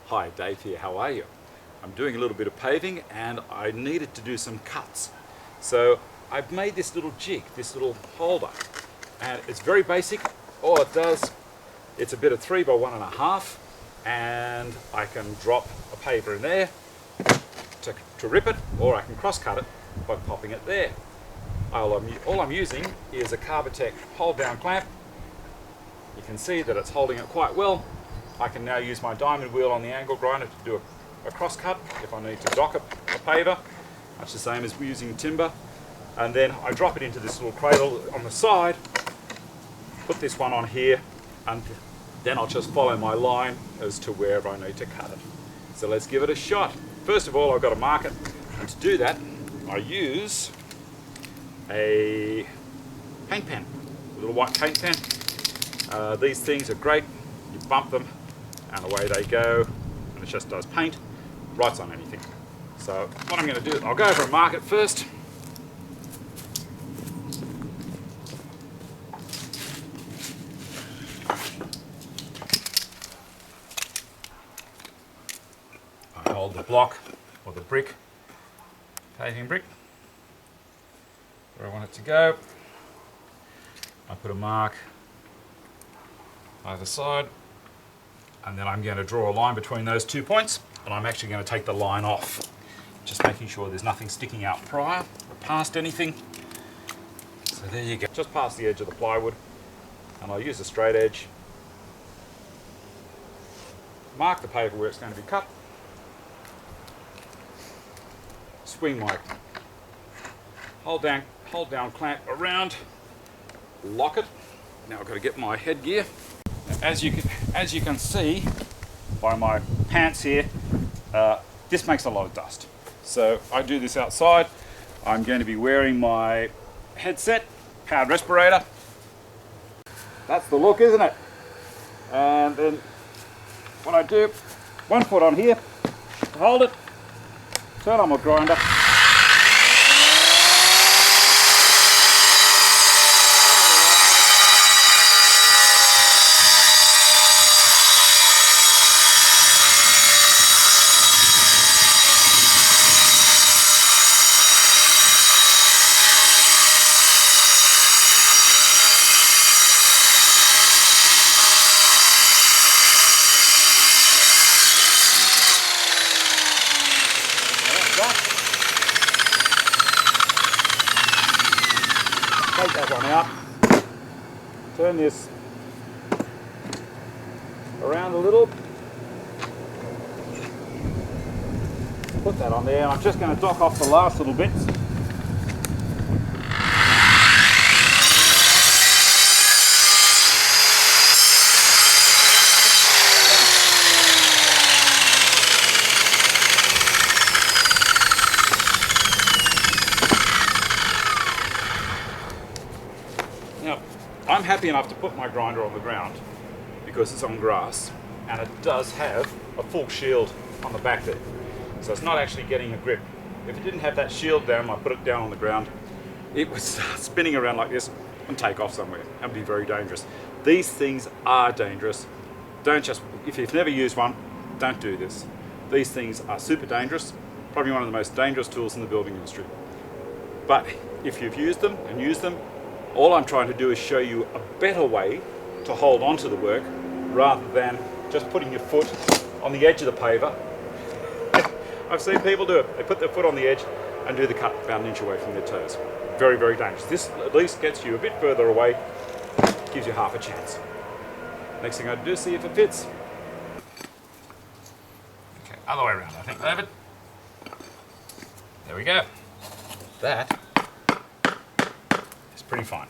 Hi, Dave here, how are you? I'm doing a little bit of paving and I needed to do some cuts. So I've made this little jig, this little holder, and it's very basic. All it does, it's a bit of 3 by 1.5, and I can drop a paver in there to rip it, or I can cross cut it by popping it there. All I'm using is a Carbatec hold down clamp. You can see that it's holding it quite well. I can now use my diamond wheel on the angle grinder to do a cross cut if I need to dock a paver, much the same as using timber. And then I drop it into this little cradle on the side, put this one on here, and then I'll just follow my line as to wherever I need to cut it. So let's give it a shot. First of all, I've got to mark it, and to do that I use a paint pen, a little white paint pen. These things are great. You bump them and away they go, and it just does paint, writes on anything. So what I'm going to do, I'll go over and mark it first. I hold the block or the brick, paving brick, where I want it to go. I put a mark either side, and then I'm going to draw a line between those 2 points, and I'm actually going to take the line off, just making sure there's nothing sticking out prior or past anything. So there you go, just past the edge of the plywood, and I'll use a straight edge, mark the paver where it's going to be cut, swing my hold down clamp around, lock it. Now I've got to get my headgear. As you can see by my pants here, this makes a lot of dust. So I do this outside. I'm going to be wearing my headset, powered respirator. That's the look, isn't it? And then what I do, one foot on here, hold it, turn on my grinder. Take that one out, turn this around a little, put that on there, and I'm just going to dock off the last little bits. Now, I'm happy enough to put my grinder on the ground because it's on grass, and it does have a full shield on the back there. So it's not actually getting a grip. If it didn't have that shield down, I put it down on the ground, it would start spinning around like this and take off somewhere and be very dangerous. These things are dangerous. If you've never used one, don't do this. These things are super dangerous, probably one of the most dangerous tools in the building industry. But if you've used them and used them, all I'm trying to do is show you a better way to hold on to the work rather than just putting your foot on the edge of the paver. I've seen people do it. They put their foot on the edge and do the cut about 1 inch away from their toes. Very, very dangerous. This at least gets you a bit further away, gives you half a chance. Next thing I do is see if it fits. Okay, other way around I think, David. There we go. That is pretty fine.